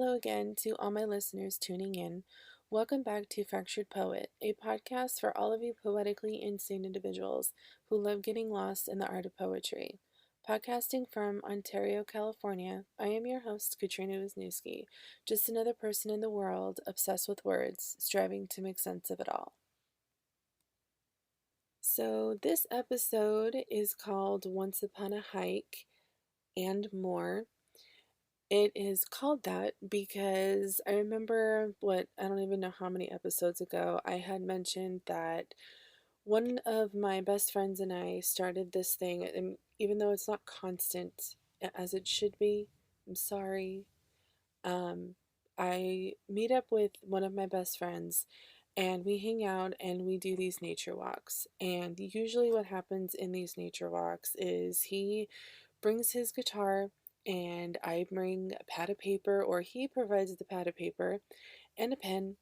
Hello again to all my listeners tuning in. Welcome back to Fractured Poet, a podcast for all of you poetically insane individuals who love getting lost in the art of poetry. Podcasting from Ontario, California, I am your host, Katrina Wisniewski, just another person in the world obsessed with words, striving to make sense of it all. So, this episode is called Once Upon a Hike and More. It is called that because I remember I don't even know how many episodes ago I had mentioned that one of my best friends and I started this thing, and even though it's not constant as it should be, I'm sorry. Um, I meet up with one of my best friends and we hang out and we do these nature walks. And usually, what happens in these nature walks is he brings his guitar and I bring a pad of paper, or he provides the pad of paper and a pen,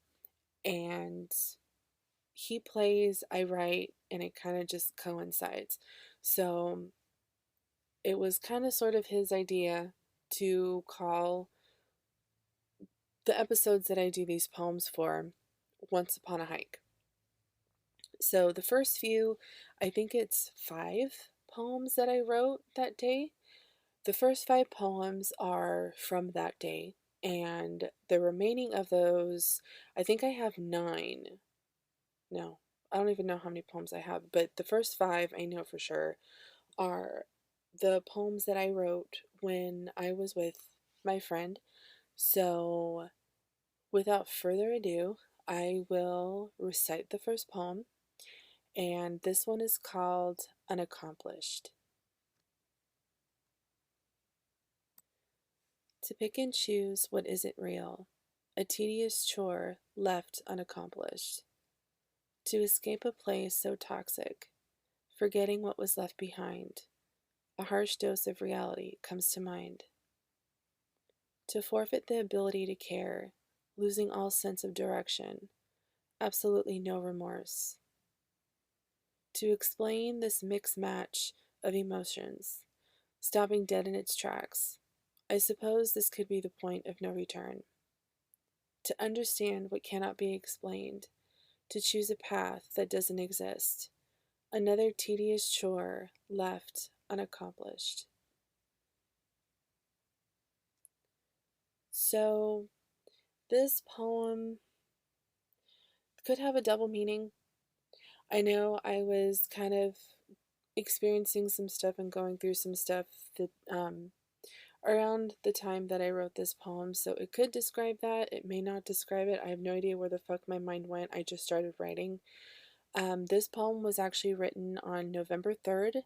and he plays, I write, and it kind of just coincides. So it was kind of sort of his idea to call the episodes that I do these poems for Once Upon a Hike. So the first few, I think it's 5 poems that I wrote that day. The first 5 poems are from that day, and the remaining of those, I think I have 9. No, I don't even know how many poems I have, but the first 5 I know for sure are the poems that I wrote when I was with my friend. So, without further ado, I will recite the first poem, and this one is called Unaccomplished. To pick and choose what isn't real, a tedious chore left unaccomplished. To escape a place so toxic, forgetting what was left behind, a harsh dose of reality comes to mind. To forfeit the ability to care, losing all sense of direction, absolutely no remorse. To explain this mixed match of emotions, stopping dead in its tracks, I suppose this could be the point of no return. To understand what cannot be explained, to choose a path that doesn't exist, another tedious chore left unaccomplished. So, this poem could have a double meaning. I know I was kind of experiencing some stuff and going through some stuff that around the time that I wrote this poem, so it could describe that. It may not describe it. I have no idea where the fuck my mind went. I just started writing. This poem was actually written on November 3rd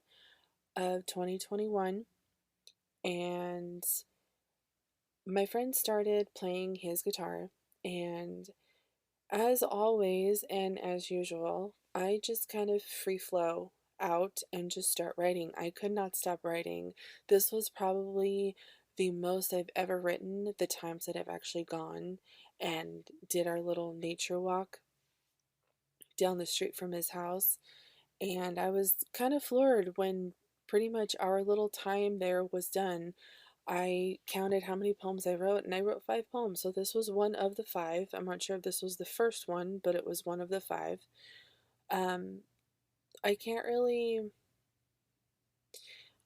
of 2021, and my friend started playing his guitar, and as always and as usual, I just kind of free flow out and just start writing. I could not stop writing. This was probably the most I've ever written, the times that I've actually gone and did our little nature walk down the street from his house. And I was kind of floored when pretty much our little time there was done. I counted how many poems I wrote, and I wrote 5 poems. So this was one of the 5. I'm not sure if this was the first one, but it was one of the 5. Um, I can't really,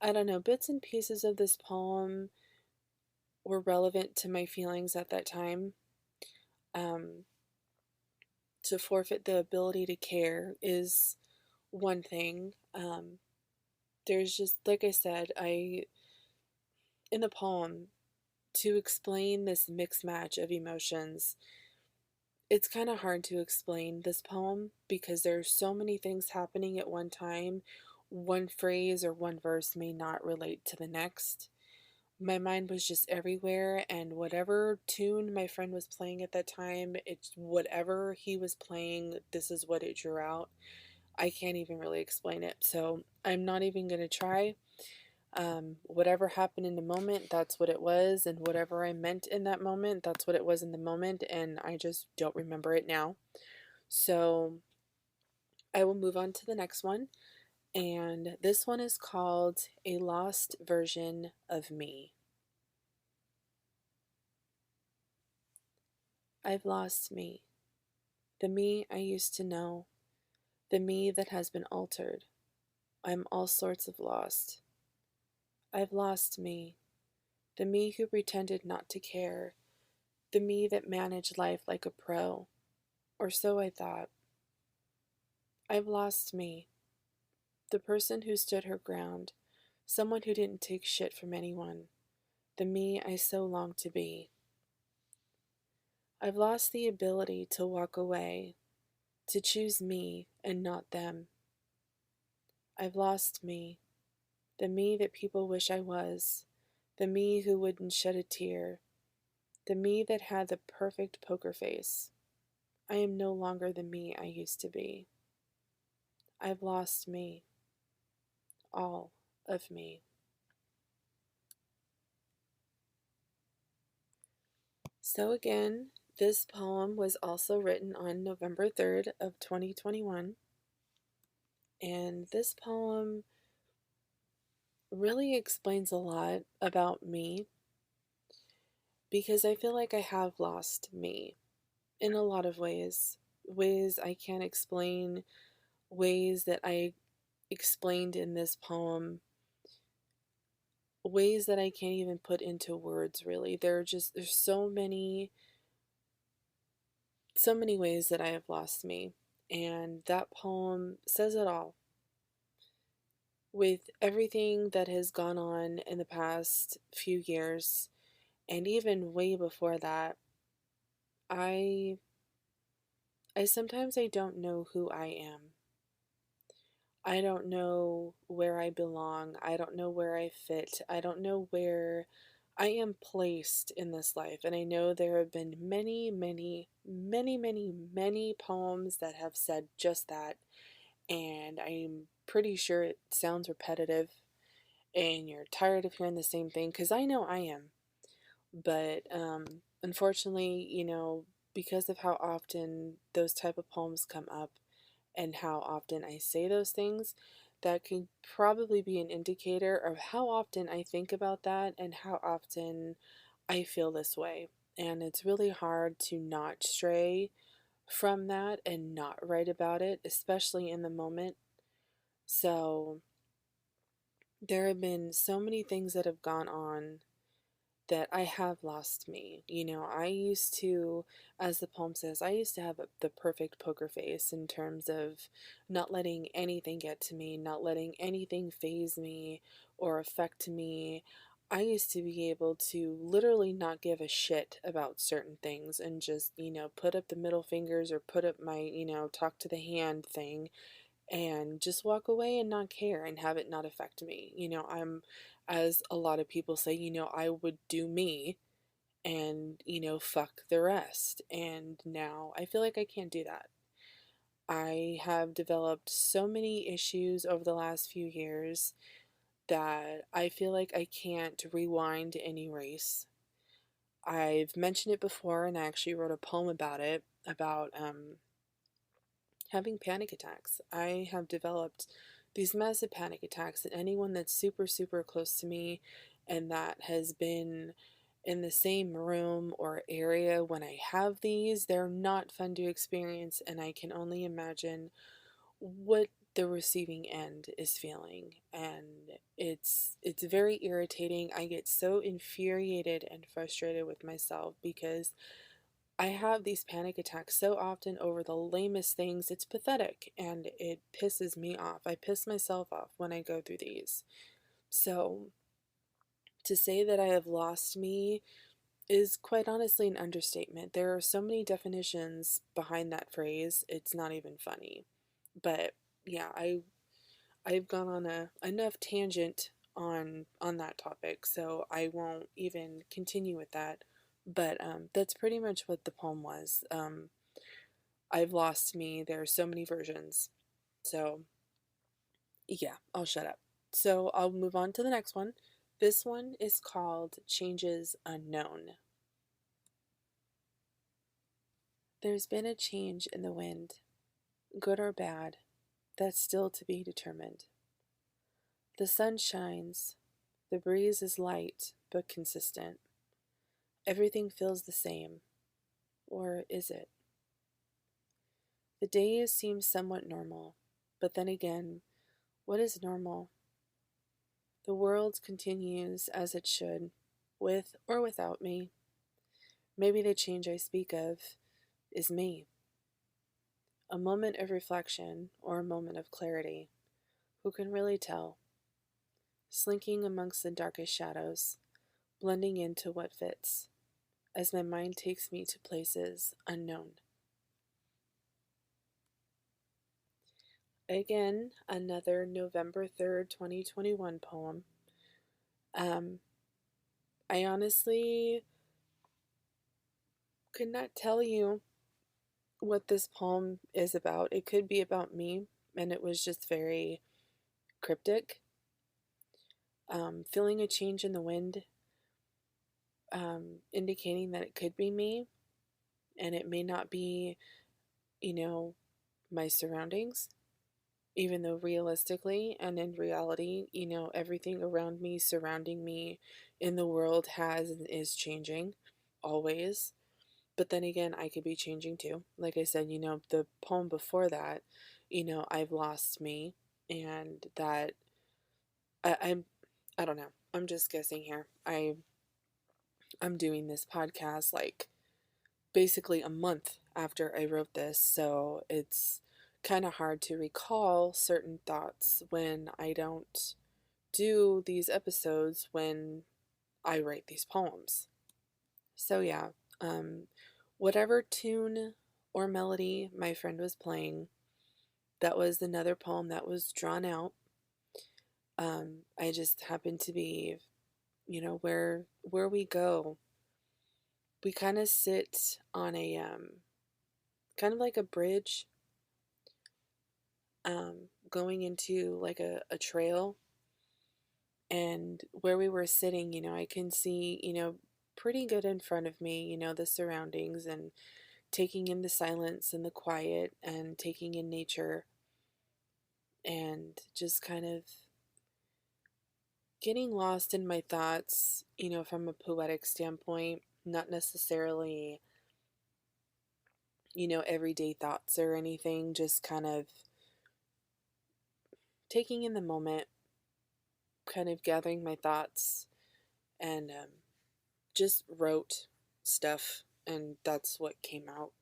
I don't know, bits and pieces of this poem were relevant to my feelings at that time. Um, to forfeit the ability to care is one thing. There's just, like I said, in the poem, to explain this mixed match of emotions, it's kind of hard to explain this poem because there's so many things happening at one time. One phrase or one verse may not relate to the next. My mind was just everywhere, and whatever tune my friend was playing at that time, it's whatever he was playing, this is what it drew out. I can't even really explain it, so I'm not even going to try. Whatever happened in the moment, that's what it was, and whatever I meant in that moment, that's what it was in the moment, and I just don't remember it now. So I will move on to the next one, and this one is called A Lost Version of Me. I've lost me, the me I used to know, the me that has been altered. I'm all sorts of lost. I've lost me, the me who pretended not to care, the me that managed life like a pro, or so I thought. I've lost me, the person who stood her ground, someone who didn't take shit from anyone, the me I so longed to be. I've lost the ability to walk away, to choose me and not them. I've lost me, the me that people wish I was, the me who wouldn't shed a tear, the me that had the perfect poker face. I am no longer the me I used to be. I've lost me, all of me. So again, this poem was also written on November 3rd of 2021, and this poem really explains a lot about me because I feel like I have lost me in a lot of ways. Ways I can't explain, ways that I explained in this poem, ways that I can't even put into words really. There's so many ways that I have lost me. And that poem says it all. With everything that has gone on in the past few years, and even way before that, I I don't know who I am. I don't know where I belong. I don't know where I fit. I don't know where I am placed in this life. And I know there have been many, many, many, many, many poems that have said just that. And I'm pretty sure it sounds repetitive and you're tired of hearing the same thing because I know I am. But unfortunately, because of how often those type of poems come up, and how often I say those things, that can probably be an indicator of how often I think about that and how often I feel this way. And it's really hard to not stray from that and not write about it, especially in the moment. So there have been so many things that have gone on that I have lost me. I used to, as the poem says, I used to have the perfect poker face in terms of not letting anything get to me, not letting anything phase me or affect me. I used to be able to literally not give a shit about certain things and just, put up the middle fingers or put up my, talk to the hand thing and just walk away and not care and have it not affect me. As a lot of people say, I would do me and, fuck the rest. And now I feel like I can't do that. I have developed so many issues over the last few years that I feel like I can't rewind and erase. I've mentioned it before, and I actually wrote a poem about it, about having panic attacks. I have developed these massive panic attacks, and anyone that's super, super close to me and that has been in the same room or area when I have these, they're not fun to experience, and I can only imagine what the receiving end is feeling. And it's very irritating. I get so infuriated and frustrated with myself because I have these panic attacks so often over the lamest things. It's pathetic and it pisses me off. I piss myself off when I go through these. So, to say that I have lost me is quite honestly an understatement. There are so many definitions behind that phrase, it's not even funny. But yeah, I've gone on a enough tangent on that topic, so I won't even continue with that. But that's pretty much what the poem was. I've lost me. There are so many versions. So, yeah, I'll shut up. So, I'll move on to the next one. This one is called Changes Unknown. There's been a change in the wind, good or bad, that's still to be determined. The sun shines, the breeze is light but consistent. Everything feels the same. Or is it? The days seem somewhat normal, but then again, what is normal? The world continues as it should, with or without me. Maybe the change I speak of is me. A moment of reflection or a moment of clarity. Who can really tell? Slinking amongst the darkest shadows, blending into what fits, as my mind takes me to places unknown. Again, another November 3rd, 2021 poem. Um, I honestly could not tell you what this poem is about. It could be about me, and it was just very cryptic. Feeling a change in the wind, indicating that it could be me, and it may not be, you know, my surroundings, even though realistically and in reality, everything around me, surrounding me in the world has and is changing always. But then again, I could be changing too. Like I said, the poem before that, I've lost me, and that I'm, I don't know. I'm just guessing here. I'm doing this podcast like basically a month after I wrote this, so it's kind of hard to recall certain thoughts when I don't do these episodes when I write these poems. So yeah, um, whatever tune or melody my friend was playing, that was another poem that was drawn out. I just happened to be, where we go, we kind of sit on a kind of like a bridge, going into like a trail. And where we were sitting, I can see, pretty good in front of me, the surroundings, and taking in the silence and the quiet and taking in nature, and just kind of getting lost in my thoughts, from a poetic standpoint, not necessarily, everyday thoughts or anything, just kind of taking in the moment, kind of gathering my thoughts, and just wrote stuff, and that's what came out.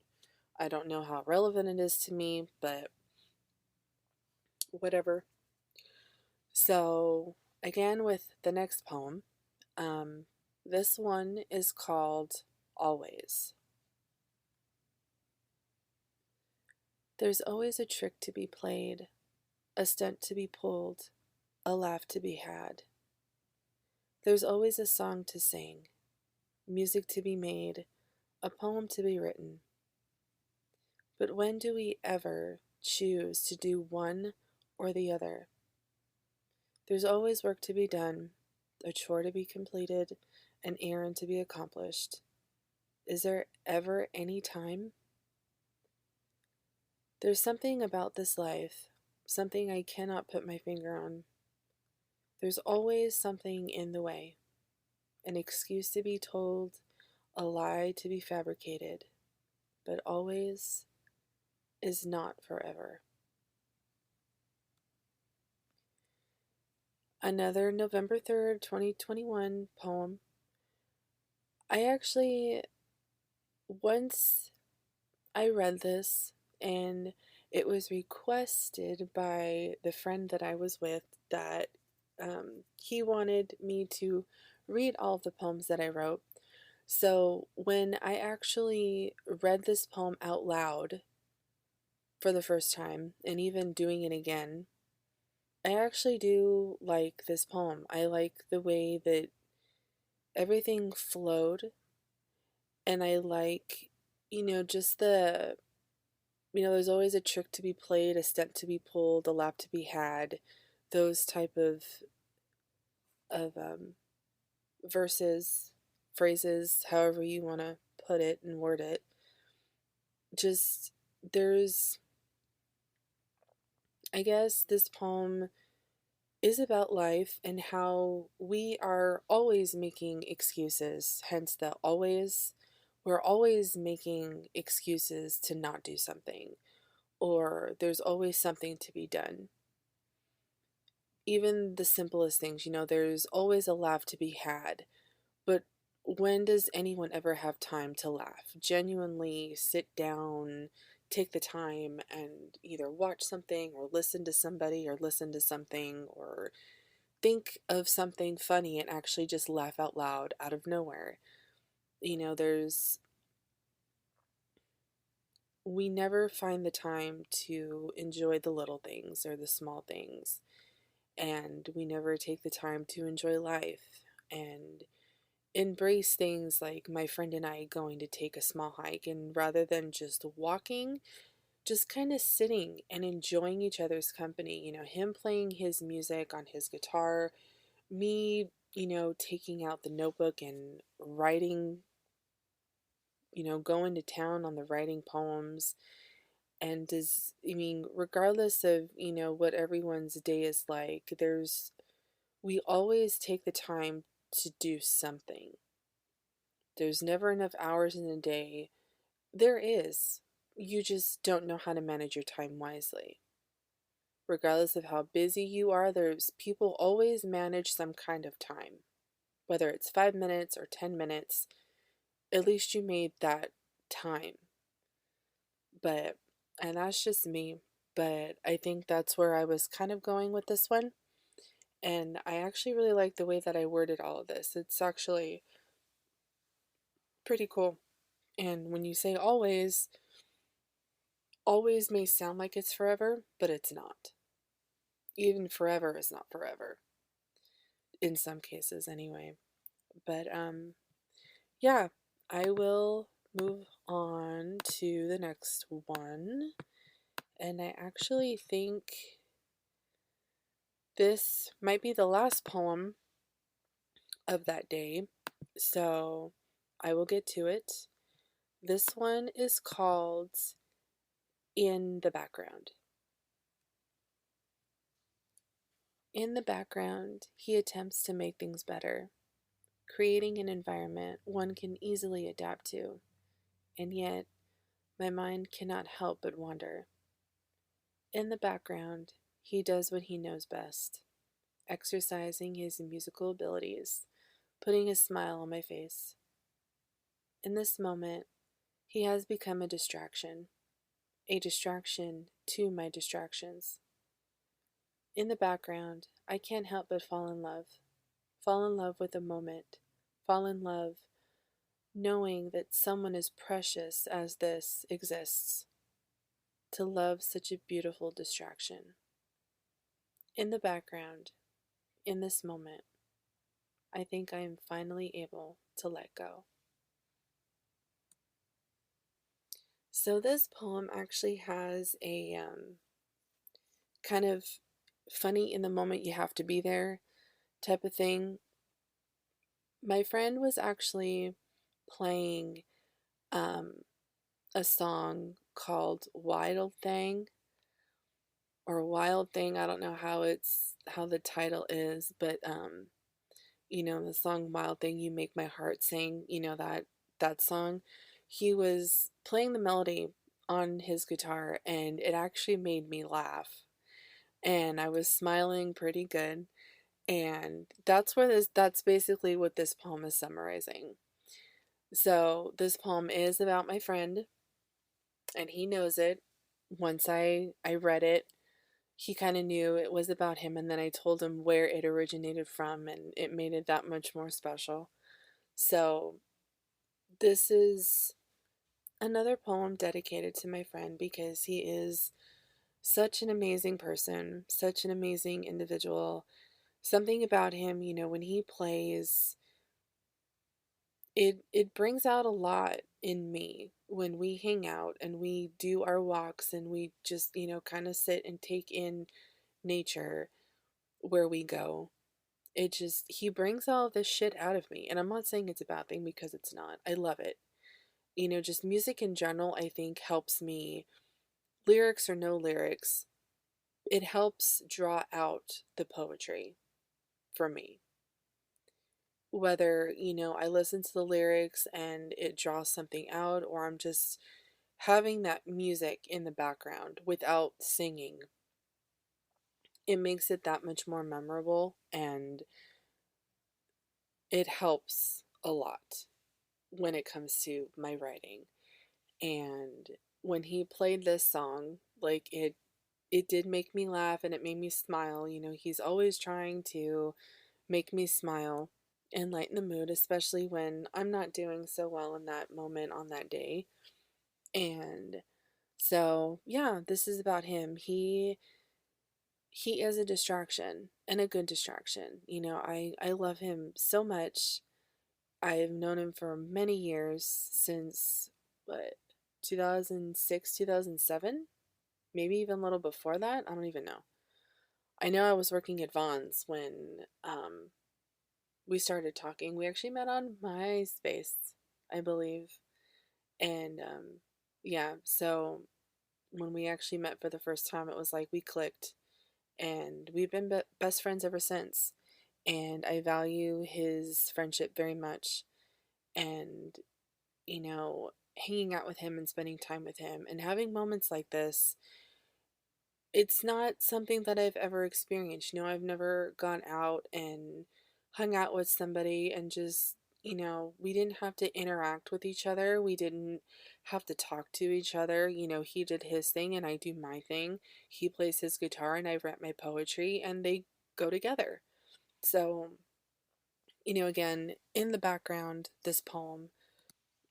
I don't know how relevant it is to me, but whatever. So, again, with the next poem, um, this one is called Always. There's always a trick to be played, a stunt to be pulled, a laugh to be had. There's always a song to sing, music to be made, a poem to be written. But when do we ever choose to do one or the other? There's always work to be done, a chore to be completed, an errand to be accomplished. Is there ever any time? There's something about this life, something I cannot put my finger on. There's always something in the way, an excuse to be told, a lie to be fabricated, but always is not forever. Another November 3rd, 2021 poem. I actually, once I read this, and it was requested by the friend that I was with, that he wanted me to read all of the poems that I wrote. So when I actually read this poem out loud for the first time, and even doing it again, I actually do like this poem. I like the way that everything flowed, and I like, just there's always a trick to be played, a stunt to be pulled, a laugh to be had, those type of verses, phrases, however you want to put it and word it. Just, there's, I guess this poem is about life and how we are always making excuses, hence the always. we're always making excuses to not do something, or there's always something to be done. Even the simplest things, there's always a laugh to be had. But when does anyone ever have time to laugh? Genuinely sit down, take the time, and either watch something or listen to somebody or listen to something or think of something funny and actually just laugh out loud out of nowhere. There's we never find the time to enjoy the little things or the small things, and we never take the time to enjoy life and embrace things like my friend and I going to take a small hike, and rather than just walking, just kind of sitting and enjoying each other's company. Him playing his music on his guitar, me, taking out the notebook and writing, going to town on the writing poems. And regardless of, what everyone's day is like, we always take the time to do something. There's never enough hours in a day. There is. You just don't know how to manage your time wisely. Regardless of how busy you are, there's people always manage some kind of time. Whether it's 5 minutes or 10 minutes, at least you made that time. But, and that's just me, but I think that's where I was kind of going with this one. And I actually really like the way that I worded all of this. It's actually pretty cool. And when you say always, always may sound like it's forever, but it's not. Even forever is not forever. In some cases, anyway. But, yeah, I will move on to the next one. And I actually think this might be the last poem of that day. So I will get to it. This one is called In the Background. In the background, he attempts to make things better, creating an environment one can easily adapt to, and yet my mind cannot help but wander. In the background, he does what he knows best, exercising his musical abilities, putting a smile on my face. In this moment, he has become a distraction to my distractions. In the background, I can't help but fall in love with a moment, fall in love knowing that someone as precious as this exists, to love such a beautiful distraction. In the background, in this moment, I think I am finally able to let go. So this poem actually has a kind of funny in the moment you have to be there type of thing. My friend was actually playing um, a song called Wild Thing or Wild Thing. I don't know how the title is, but the song Wild Thing, You Make My Heart Sing, that song. He was playing the melody on his guitar and it actually made me laugh. And I was smiling pretty good. And that's basically what this poem is summarizing. So this poem is about my friend and he knows it. Once I read it, he kind of knew it was about him, and then I told him where it originated from, and it made it that much more special. So this is another poem dedicated to my friend because he is such an amazing person, such an amazing individual. Something about him, when he plays, it brings out a lot in me when we hang out and we do our walks and we just, kind of sit and take in nature where we go. He brings all this shit out of me. And I'm not saying it's a bad thing because it's not. I love it. Just music in general, I think helps me, lyrics or no lyrics, it helps draw out the poetry for me. whether, I listen to the lyrics and it draws something out, or I'm just having that music in the background without singing, it makes it that much more memorable and it helps a lot when it comes to my writing. And when he played this song, like it did make me laugh and it made me smile. He's always trying to make me smile and lighten the mood, especially when I'm not doing so well in that moment on that day. And so, yeah, this is about him. He is a distraction and a good distraction. I love him so much. I've known him for many years, since what, 2006, 2007, maybe even a little before that. I don't even know. I know I was working at Vaughn's when we started talking. We actually met on MySpace, I believe. And yeah, so when we actually met for the first time, it was like we clicked, and we've been best friends ever since. And I value his friendship very much. And, you know, hanging out with him and spending time with him and having moments like this, it's not something that I've ever experienced. I've never gone out and hung out with somebody and just, we didn't have to interact with each other. We didn't have to talk to each other. He did his thing and I do my thing. He plays his guitar and I write my poetry, and they go together. So, again, in the background, this poem,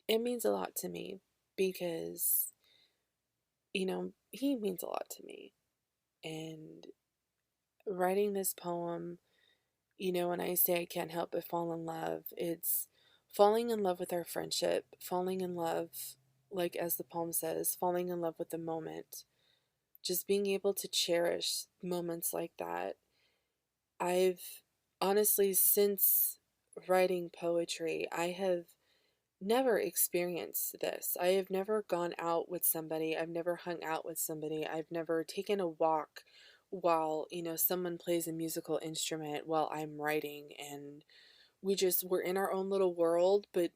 it means a lot to me because, he means a lot to me. And writing this poem, when I say I can't help but fall in love, it's falling in love with our friendship, falling in love, like as the poem says, falling in love with the moment, just being able to cherish moments like that. I've honestly, since writing poetry, I have never experienced this. I have never gone out with somebody. I've never hung out with somebody. I've never taken a walk while, someone plays a musical instrument while I'm writing, and we're in our own little world, but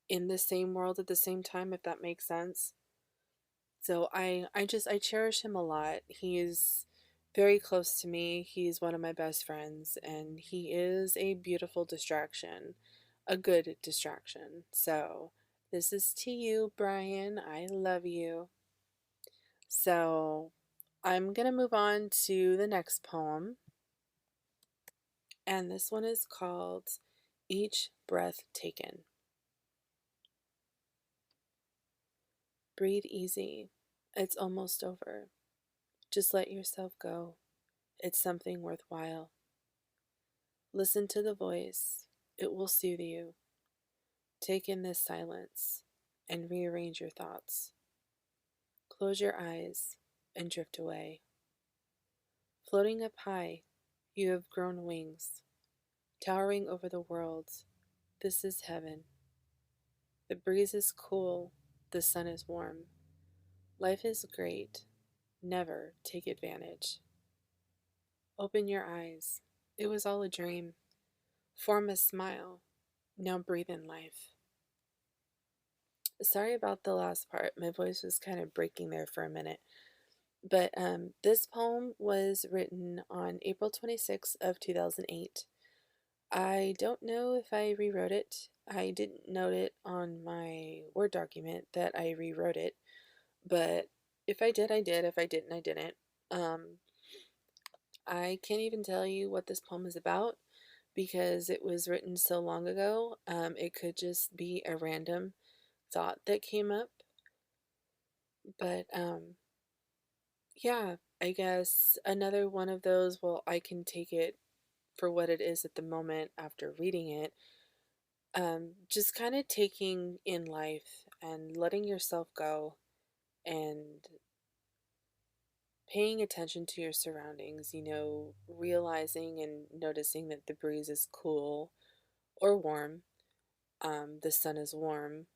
in the same world at the same time, if that makes sense. So I cherish him a lot. He is very close to me. He's one of my best friends, and he is a beautiful distraction, a good distraction. So this is to you, Brian. I love you. So I'm gonna move on to the next poem, and this one is called Each Breath Taken. Breathe easy. It's almost over. Just let yourself go. It's something worthwhile. Listen to the voice. It will soothe you. Take in this silence and rearrange your thoughts. Close your eyes and drift away. Floating up high, you have grown wings. Towering over the world, this is heaven. The breeze is cool. The sun is warm. Life is great. Never take advantage. Open your eyes. It was all a dream. Form a smile. Now breathe in life. Sorry about the last part. My voice was kind of breaking there for a minute. But this poem was written on April 26th of 2008. I don't know if I rewrote it. I didn't note it on my Word document that I rewrote it. But if I did, I did. If I didn't, I didn't. Um, I can't even tell you what this poem is about because it was written so long ago. It could just be a random thought that came up. But yeah, I guess another one of those, well, I can take it for what it is at the moment after reading it. Just kind of taking in life and letting yourself go and paying attention to your surroundings, realizing and noticing that the breeze is cool or warm, the sun is warm,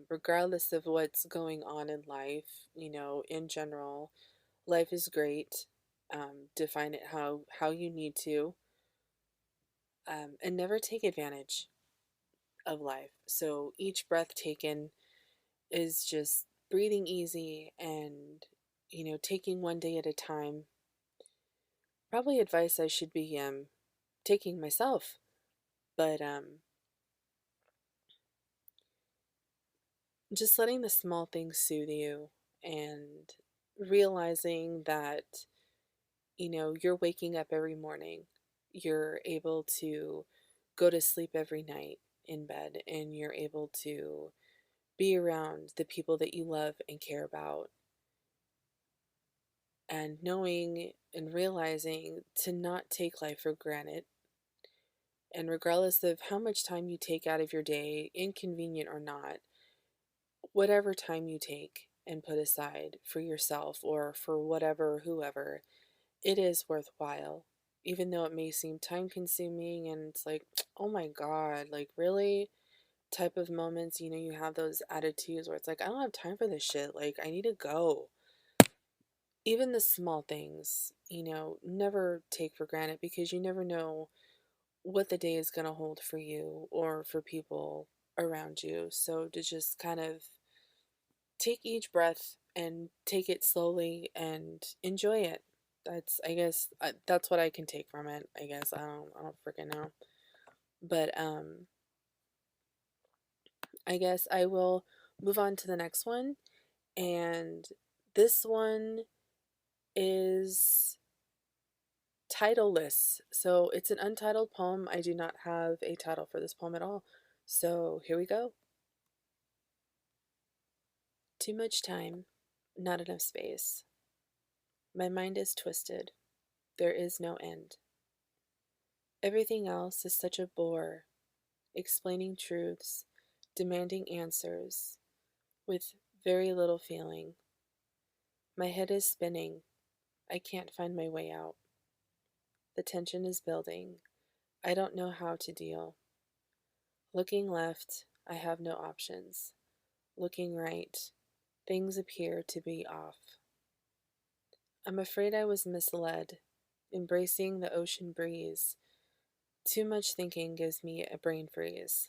regardless of what's going on in life, in general, life is great. Define it how you need to. and never take advantage of life. So each breath taken is just breathing easy and, taking one day at a time. Probably advice I should be taking myself, but just letting the small things soothe you and realizing that, you're waking up every morning. You're able to go to sleep every night in bed, and you're able to be around the people that you love and care about, and knowing and realizing to not take life for granted. And regardless of how much time you take out of your day, inconvenient or not, whatever time you take and put aside for yourself or for whatever, whoever, it is worthwhile. Even though it may seem time consuming and it's like, oh my God, like really? Type of moments, you have those attitudes where it's like, I don't have time for this shit. Like, I need to go. Even the small things, never take for granted, because you never know what the day is going to hold for you or for people around you. So to just kind of take each breath and take it slowly and enjoy it. That's, I guess, that's what I can take from it. I guess I don't freaking know. But I guess I will move on to the next one. And this one is titleless. So it's an untitled poem. I do not have a title for this poem at all. So here we go. Too much time, not enough space. My mind is twisted. There is no end. Everything else is such a bore, explaining truths, demanding answers, with very little feeling. My head is spinning. I can't find my way out. The tension is building. I don't know how to deal. Looking left, I have no options. Looking right, things appear to be off. I'm afraid I was misled, embracing the ocean breeze. Too much thinking gives me a brain freeze.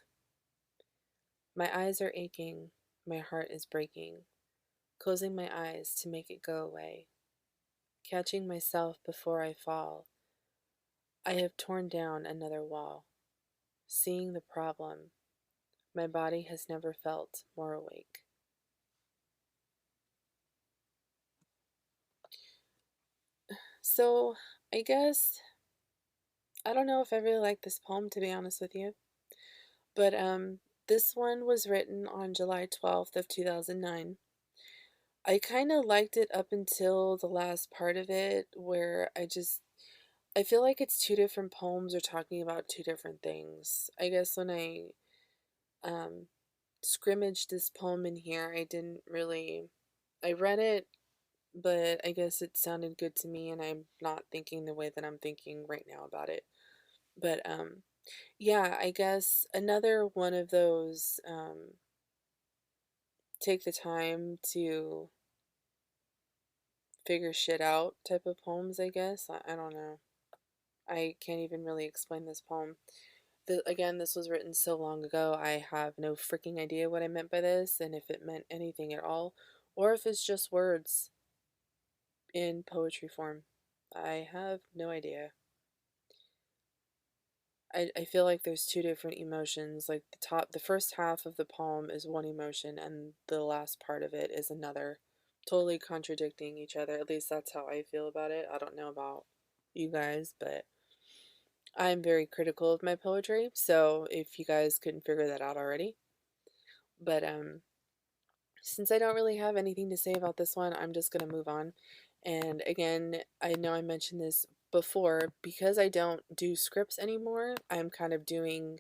My eyes are aching, my heart is breaking, closing my eyes to make it go away. Catching myself before I fall, I have torn down another wall. Seeing the problem, my body has never felt more awake. So, I guess I don't know if I really like this poem, to be honest with you, but this one was written on July 12th of 2009. I kind of liked it up until the last part of it, where I feel like it's two different poems are talking about two different things. I guess when I um scrimmaged this poem in here, I didn't really, I read it, but I guess it sounded good to me, and I'm not thinking the way that I'm thinking right now about it. But yeah, I guess another one of those take the time to figure shit out type of poems, I guess. I don't know. I can't even really explain this poem. Again, this was written so long ago, I have no freaking idea what I meant by this, and if it meant anything at all, or if it's just words in poetry form. I have no idea. I feel like there's two different emotions. Like the first half of the poem is one emotion, and the last part of it is another. Totally contradicting each other. At least that's how I feel about it. I don't know about you guys, but I'm very critical of my poetry. So if you guys couldn't figure that out already. But since I don't really have anything to say about this one, I'm just going to move on. And again, I know I mentioned this before, because I don't do scripts anymore, I'm kind of doing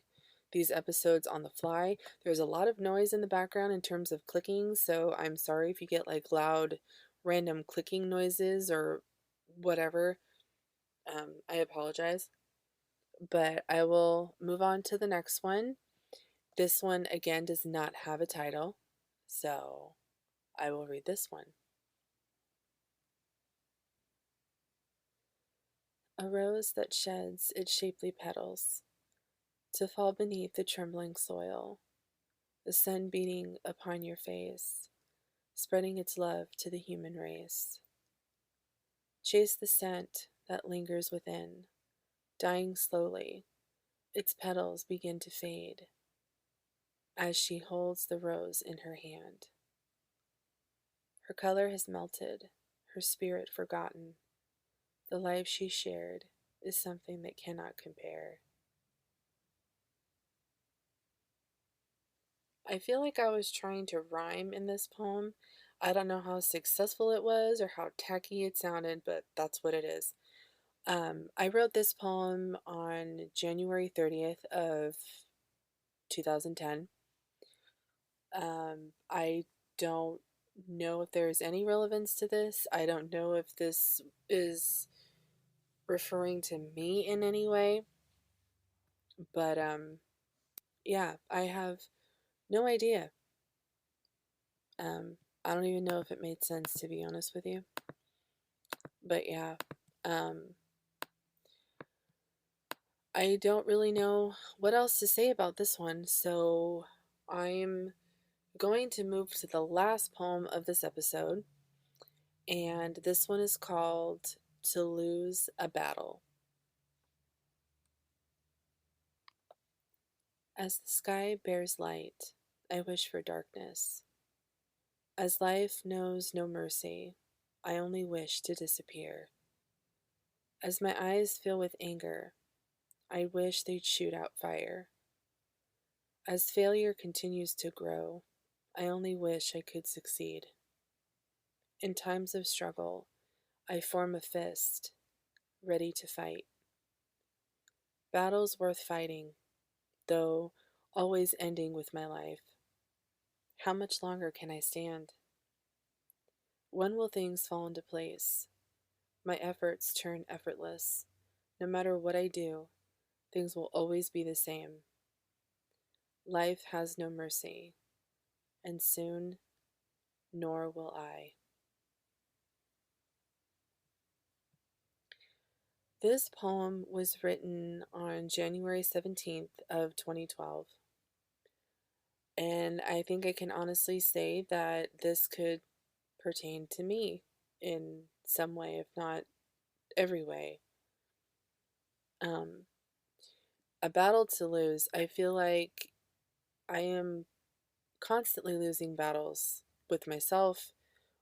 these episodes on the fly. There's a lot of noise in the background in terms of clicking, so I'm sorry if you get like loud, random clicking noises or whatever. I apologize. But I will move on to the next one. This one, again, does not have a title, so I will read this one. A rose that sheds its shapely petals, to fall beneath the trembling soil, the sun beating upon your face, spreading its love to the human race. Chase the scent that lingers within, dying slowly, its petals begin to fade as she holds the rose in her hand. Her color has melted, her spirit forgotten. The life she shared is something that cannot compare. I feel like I was trying to rhyme in this poem. I don't know how successful it was or how tacky it sounded, but that's what it is. I wrote this poem on January 30th of 2010. I don't know if there's any relevance to this. I don't know if this is referring to me in any way, but yeah, I have no idea. I don't even know if it made sense, to be honest with you. But yeah, um, I don't really know what else to say about this one, so I'm going to move to the last poem of this episode, and this one is called To Lose a Battle. As the sky bears light, I wish for darkness. As life knows no mercy, I only wish to disappear. As my eyes fill with anger, I wish they'd shoot out fire. As failure continues to grow, I only wish I could succeed. In times of struggle, I form a fist, ready to fight. Battles worth fighting, though always ending with my life. How much longer can I stand? When will things fall into place? My efforts turn effortless. No matter what I do, things will always be the same. Life has no mercy, and soon, nor will I. This poem was written on January 17th of 2012. And I think I can honestly say that this could pertain to me in some way, if not every way. Um, a battle to lose. I feel like I am constantly losing battles with myself,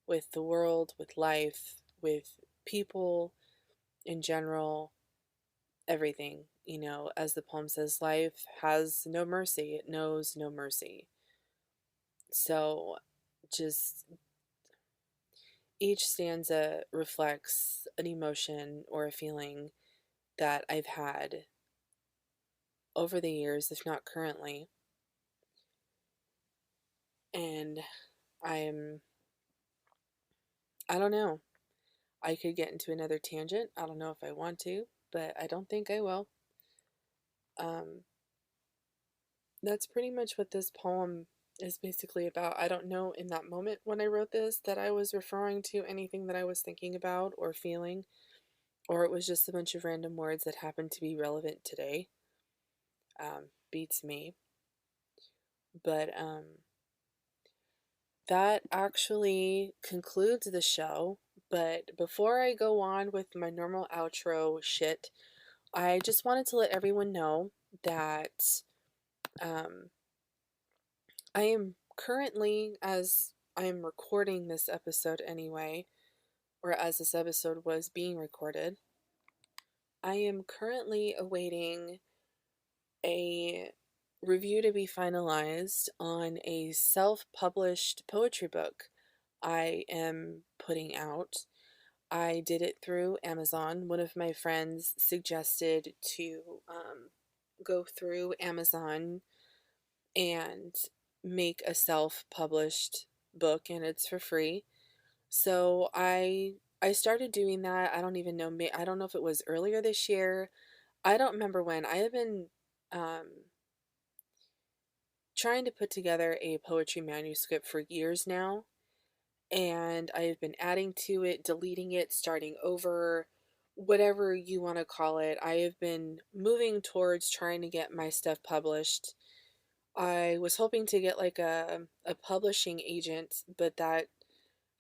with the world, with life, with people in general, everything. You know, as the poem says, life has no mercy, it knows no mercy. So, just each stanza reflects an emotion or a feeling that I've had over the years, if not currently. And I'm, I don't know. I could get into another tangent. I don't know if I want to, but I don't think I will. Um, that's pretty much what this poem is basically about. I don't know in that moment when I wrote this that I was referring to anything that I was thinking about or feeling, or it was just a bunch of random words that happened to be relevant today. Beats me. But that actually concludes the show. But before I go on with my normal outro shit, I just wanted to let everyone know that um, I am currently, as I am recording this episode anyway, or as this episode was being recorded, I am currently awaiting a review to be finalized on a self published poetry book I am putting out. I did it through Amazon. One of my friends suggested to go through Amazon and make a self-published book, and it's for free. So I started doing that. I don't even know. I don't know if it was earlier this year. I don't remember when. I have been um, trying to put together a poetry manuscript for years now, and I've been adding to it, deleting it, starting over, whatever you want to call it. I have been moving towards trying to get my stuff published. I was hoping to get like a publishing agent, but that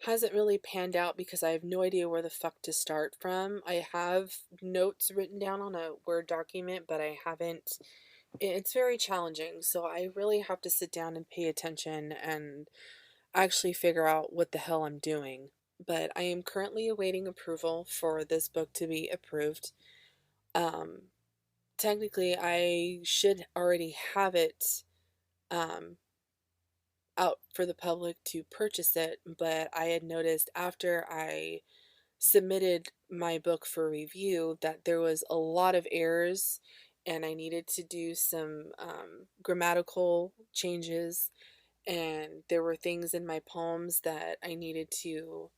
hasn't really panned out because I have no idea where the fuck to start from. I have notes written down on a Word document, but I haven't. It's very challenging, so I really have to sit down and pay attention and actually figure out what the hell I'm doing. But I am currently awaiting approval for this book to be approved. Um, Technically, I should already have it um, out for the public to purchase it, but I had noticed after I submitted my book for review that there was a lot of errors and I needed to do some grammatical changes, and there were things in my poems that I needed to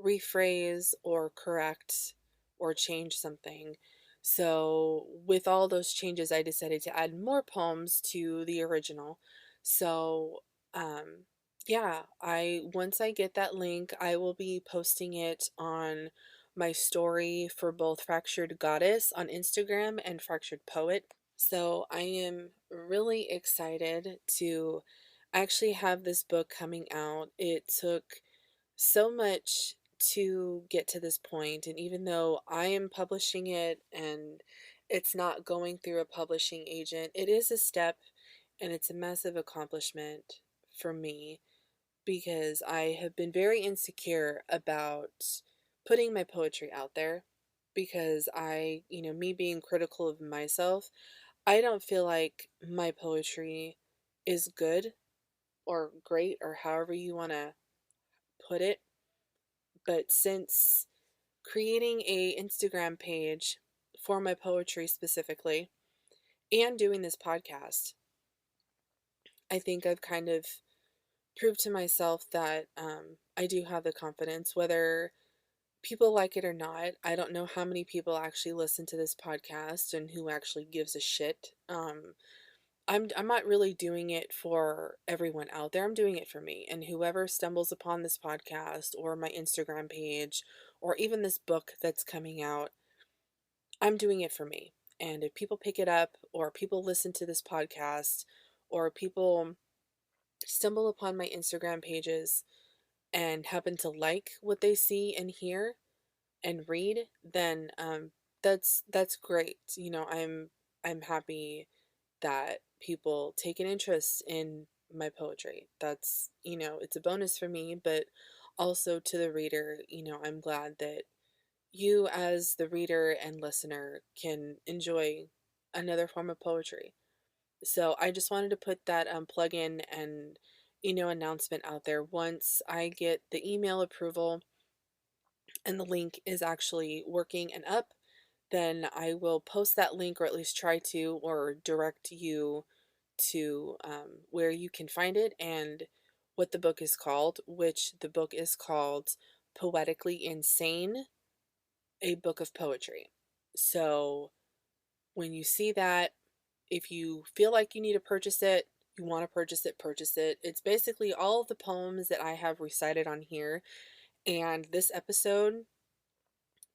rephrase or correct or change something. So, with all those changes, I decided to add more poems to the original. So, um, yeah, I once I get that link, I will be posting it on my story for both Fractured Goddess on Instagram and Fractured Poet. So, I am really excited to actually have this book coming out. It took so much to get to this point, and even though I am publishing it and it's not going through a publishing agent, it is a step and it's a massive accomplishment for me because I have been very insecure about putting my poetry out there because me being critical of myself, I don't feel like my poetry is good or great or however you want to put it. But since creating a Instagram page for my poetry specifically and doing this podcast, I think I've kind of proved to myself that I do have the confidence, whether people like it or not. I don't know how many people actually listen to this podcast and who actually gives a shit. I'm not really doing it for everyone out there. I'm doing it for me. And whoever stumbles upon this podcast or my Instagram page or even this book that's coming out, I'm doing it for me. And if people pick it up or people listen to this podcast or people stumble upon my Instagram pages and happen to like what they see and hear and read, then that's great. I'm happy that people take an interest in my poetry. That's, it's a bonus for me, but also to the reader, I'm glad that you as the reader and listener can enjoy another form of poetry. So I just wanted to put that plug in and announcement out there. Once I get the email approval and the link is actually working and up, then I will post that link or at least try to, or direct you to where you can find it and what the book is called, which the book is called Poetically Insane, a book of poetry. So when you see that, if you feel like you need to purchase it, you want to purchase it, purchase it. It's basically all of the poems that I have recited on here. And this episode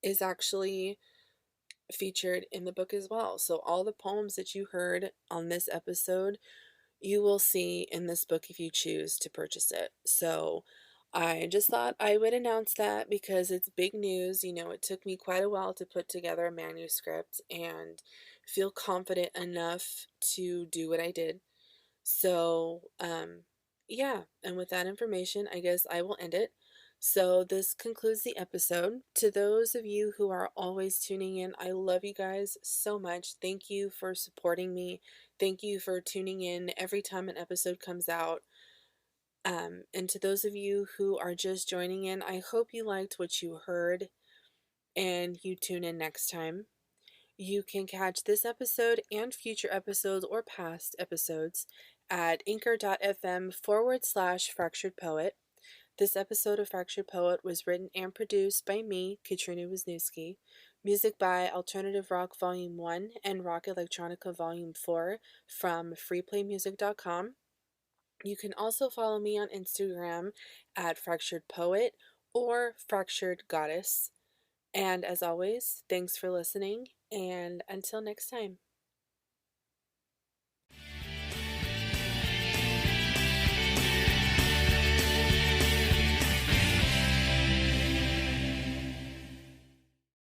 is actually featured in the book as well. So all the poems that you heard on this episode, you will see in this book if you choose to purchase it. So I just thought I would announce that because it's big news. It took me quite a while to put together a manuscript and feel confident enough to do what I did. So, yeah, and with that information, I guess I will end it. So, this concludes the episode. To those of you who are always tuning in, I love you guys so much. Thank you for supporting me. Thank you for tuning in every time an episode comes out. And to those of you who are just joining in, I hope you liked what you heard and you tune in next time. You can catch this episode and future episodes or past episodes at anchor.fm/fractured poet. This episode of Fractured Poet was written and produced by me, Katrina Wisniewski. Music by Alternative Rock Volume 1 and Rock Electronica Volume 4 from freeplaymusic.com. You can also follow me on Instagram at Fractured Poet or Fractured Goddess. And as always, thanks for listening, and until next time.